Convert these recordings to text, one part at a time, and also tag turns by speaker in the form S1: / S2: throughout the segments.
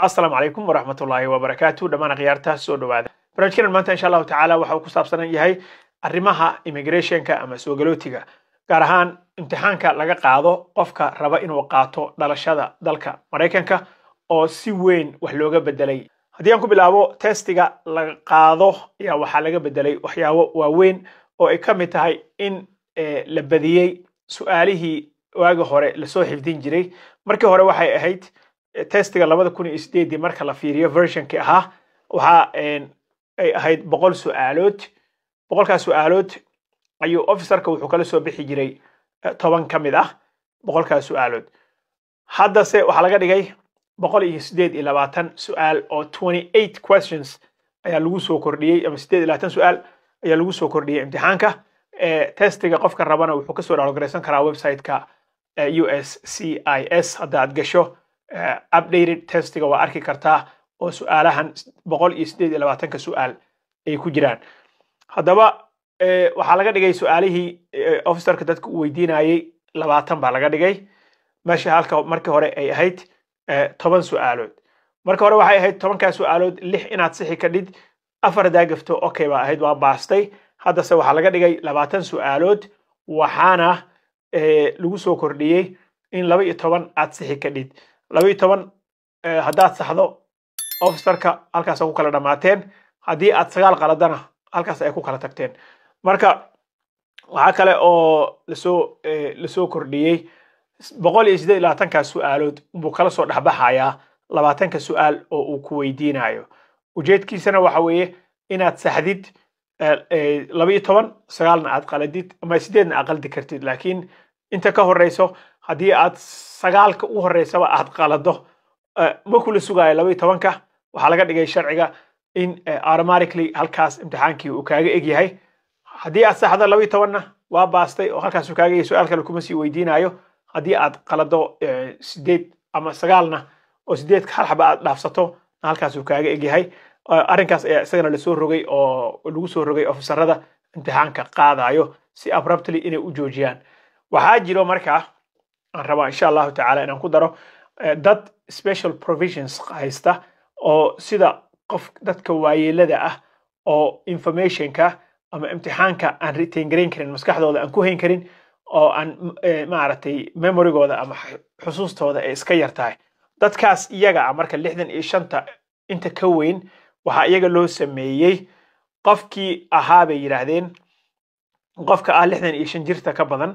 S1: السلام عليكم ورحمة الله وبركاته دمان قيارته سو دواada barnaamijkan maanta insha Allah taala waxa uu ku saabsan yahay arrimaha immigration-ka ama soo galootiga gaar ahaan imtixaanka laga qaado qofka raba inuu qaato dhalashada dalka Mareykanka oo si weyn wax looga bedelay hadii aan ku bilaabo testiga laga qaado ayaa waxa laga bedelay waxyaabo waaweyn oo ay kamid tahay in la badiyay su'aalihii waaga hore la soo xifdin jiray markii hore waxay ahayd testiga 2008 marka la fiiriyo version-ki ahaa waxa ay ahayd 100 su'aalood 100 su'aalood ayuu officer-ka wuxuu kala soo bixi jiray 10 kamid ah 100 su'aalood hadda se waxa laga dhigay 128 su'aal oo 28 questions ayaa lagu soo kordhiyay ama 28 su'aal ayaa lagu soo kordhiyay imtixaanka testiga qofka rabana wuxuu ka soo download karaa website-ka USCIS hadda aad gasho updated testiga waa arki kartaa oo su'aalahan 128 su'aal ay ku jiraan hadaba waxa laga dhigay su'aalihii officer-ka dadku uu weydiinayay 20 baa laga dhigay meesha halka markii hore ay ahayd 10 su'aalood markii hore waxay ahayd 10 su'aalood 6 inaad sixi ka dhid 4 daagafto okay baa ahayd waa baastay hadda se waxa laga dhigay 20 su'aalood waxaana lagu soo kordhiyay in 12 aad sixi ka dhid 12 haddaad saxdo officer-ka halkaas ku kala dhamaateen hadii aad 9 qaladana halkaas ay ku kala tagteen marka waxa kale oo la soo kordhiyay 128 su'aalood uu kala soo dhaxbaxaya 20 su'aal oo uu ku weydiinayo ujeedkiisana waxa weeye inaad saxdid 12 9 aad qaladid ama 8 aad qaldi kartid laakiin inta ka horeyso hadii aad 9 ka u horeysaba aad qalado ma kula sugaay 12ka waxa laga dhigay sharciga in automatically halkaas imtixaankii uu kaaga eg yahay hadii aad saxdo 12na waa baastay oo halkaas uu kaaga yahay su'aal kale kuma sii weydiinayo hadii aad qalado 8 ama 9na oo 8 ka hal xaba aad dhaafsato halkaas uu kaaga eg yahay arrinkaas ayaa isagana la soo rogay oo lagu soo rogay officerada imtixaanka qaadayo si abruptly inay u joojiyaan waxa jiro markaa aan raba insha Allah taala inaan ku daro dad special provisions haysta oo sida qof dadka waayeelada ah oo information-ka ama imtixaanka aan retain gareyn karin maskaxdooda aan ku hayn karin oo aan maaragtay memory-gooda ama xusuustooda ay iska yartahay dadkaas iyaga marka 65 inta ka weyn waxa iyaga loo sameeyay qofkii ahaa bay yiraahdeen qofka 65 jirta ka badan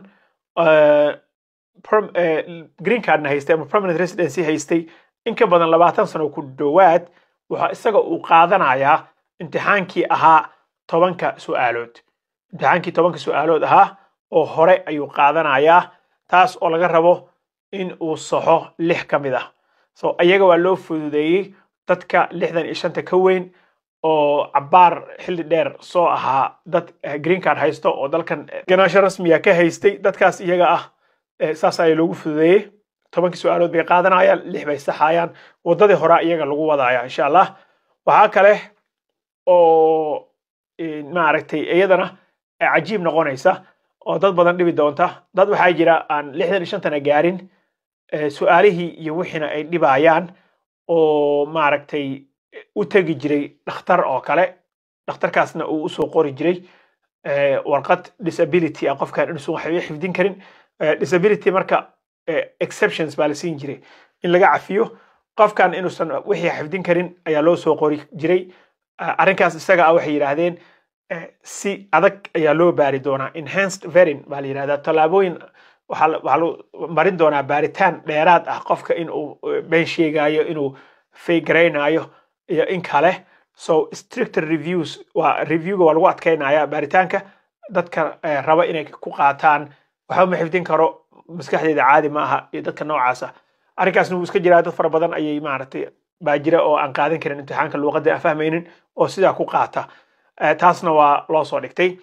S1: green card haystay ama permanent residency haystay in ka badan 20 sano ku dhawaad waxa isaga uu qaadanayaa imtixaankii ahaa 10 su'aalood imtixaankii 10 su'aalood ahaa oo hore ayuu qaadanayaa taas oo laga rabo in uu saxo 6 kamid ah so ayaga waa loo fududeeyay dadka 65 ka weyn oo cabaar xilli dheer soo ahaa dad green card haysto oo dalkan ganaansho rasmi ah ka haystay dadkaas iyaga ah saas ay loogu fududeeyay 10 su'aalood bay qaadanayaan 6 bay saxayaan wadadii hore iyaga lagu wadaaya insha Allah waxa kale oo maaragtay iyadana cajiib noqonaysa oo dad badan dhibi doonta dad waxa jira aan 65 gaarin su'aalihii iyo wixina ay dhibayaan oo maaragtay u tagi jiray dhakhtar oo kale dhakhtarkaasna uu soo qori jiray warqad disability qofkan inuu soo xifdin karin disability marka exceptions baa la siin jiray in laga cafiyo qofkan inuu san wixii xifdin karin ayaa loo soo qori jiray arrinkaas isaga ah waxay yiraahdeen si adag ayaa loo baari doonaa enhanced vetting baa la yiraahdaa talaabooyin waxa loo marin doonaa baaritaan dheeraad ah qofka inuu been sheegayo inuu fake gareynayo iyo in kale so stricter reviews waa review-ga waa lagu adkeynayaa baaritaanka dadka raba inay ku qaataan waxa ma xifdin karo maskaxdeeda caadi ma aha iyo dadka noocaas ah arrinkaasna wuu iska jiraa dad fara badan ayay maaragtay baajira oo aan qaadan karin imtixaanka luqadda aan fahmaynin oo sida ku qaata taasna waa loo soo dhigtay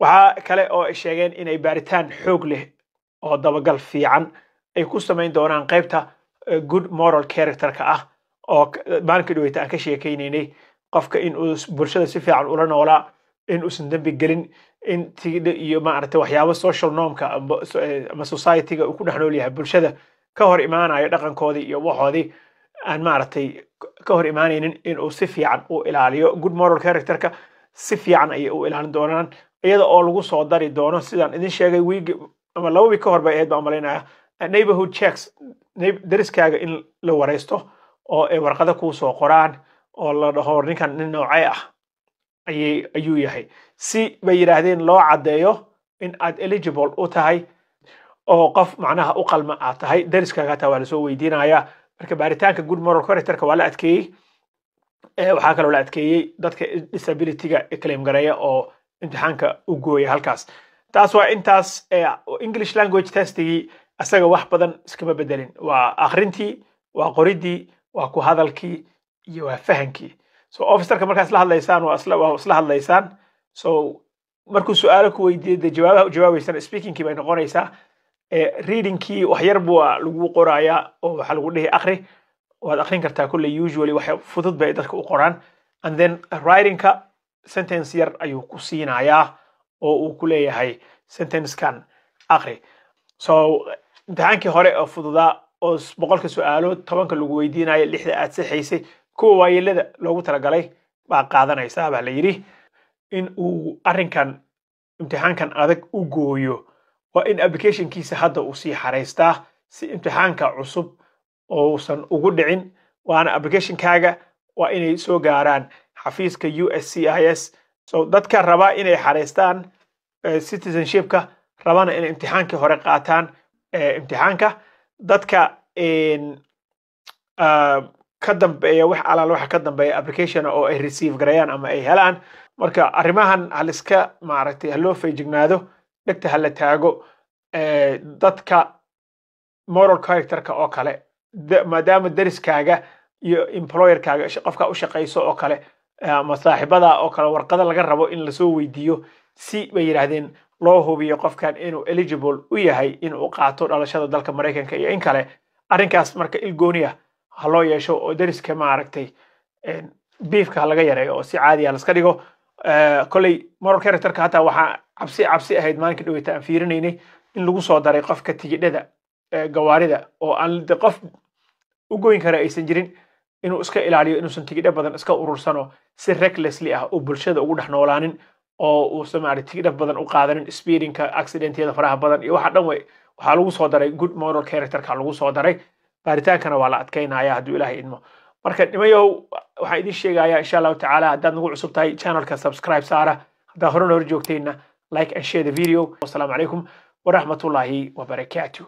S1: waxa kale oo ay sheegeen inay baaritaan xoog leh oo dabagal fiican ay ku sameyn doonaan qaybta good moral character-ka ah oo maalinka dhaweyta aan ka sheekaynaynay qofka in uu bulshada si fiican ula noolaa in uusan dambi gelin in tigidha iyo maaragtay waxyaabo social normka ama society-ga uu ku dhex nool yahay bulshada ka hor imaanayo dhaqankoodii iyo waxoodii aan maaragtay ka hor imaanaynin inuu si fiican u ilaaliyo good moral characterka si fiican ayay u ilaalin doonaan iyada oo lagu soo dari doono sidaan idin sheegay wiig ama 2 week ka hor bay aad baan malaynayaa neighborhood checks deriskaaga in la wareysto oo ay warqada ku soo qoraan oo la dhaho ninkan nin noocay ah ayuu yahay si bay yiraahdeen loo cadeeyo in aad eligible u tahay oo qof macnaha u qalma aad tahay deriskaaga taa waa la soo weydiinayaa marka baaritaanka good moral characterka waa la adkeeyey waxaa kaloo la adkeeyey dadka disability-ga claim gareeya oo imtixaanka u gooya halkaas taas waa intaas English language testigii asaga wax badan iskama bedelin waa akhrintii waa qoridii waa ku hadalkii iyo waa fahankii so officerka markaas la hadlaysaan waa isla hadlaysaan so markuu su'aalo ku weydiiyo jawaabaysan speakingkii bay noqonaysaa readingkii wax yar buu lagu qorayaa oo waxa lagu dhihi akhri waad akhrin kartaa kulli usually wax fudud bay dadka u qoraan and then writingka sentence yar ayuu ku siinayaa oo uu ku leeyahay sentence kan akhri so imtixaankii hore oo fududaa oo 100 su'aalood 10 lagu weydiinayo 6 aad saxaysay kuwa waayeelada loogu talagalay baa qaadanaysaa baa la yiri in uu arrinkan imtixaankan adag u gooyo waa in applicationkiisa hadda uu sii xareystaa si imtixaanka cusub uusan ugu dhicin waana applicationkaaga waa inay soo gaaraan xafiiska USCIS so dadka raba inay xareystaan citizenshipka rabana inay imtixaankii hore qaataan imtixaanka dadka ka dambeeya wax alaal waxa ka dambeeya application oo ay receive gareeyaan ama ay helaan marka arrimahan hal iska maaragtay hal loo feejignaado dhegta hal la taago dadka moral characterka oo kale maadaama deriskaaga iyo employerkaaga qofka u shaqeyso oo kale ama saaxiibada oo kale warqada laga rabo in la soo weydiiyo si bay yiraahdeen loo hubiyo qofkan inuu eligible u yahay inuu qaato dhalashada dalka Mareykanka iyo in kale arrinkaas marka ilgooniya ha loo yeesho oo deriska maaragtay beefka laga yareeyo oo si caadi ah la iska dhigo kolay moral characterka hata waxa cabsi ahayd maalinka dhaweyta aan fiirinaynay in lagu soo daray qofka tigidhada gawaarida oo aan qof u goyn kara aysan jirin inuu iska ilaaliyo inuusan tigidho badan iska urursano si recklessly ah oo bulshada ugu dhex noolaanin oo uu samaari tigidho badan u qaadanin speedingka accidentyada faraha badan iyo waxa dhan waxa lagu soo daray good moral characterka lagu soo daray baaritaankana waa la adkeynayaa hadduu ilaahay idmo marka nimayow waxaan idin sheegayaa insha Allah taala haddaad nagu cusub tahay channelka subscribe saara haddaad hore hor joogtayna like and share the video wasalaamu calaykum ورحمة الله وبركاته.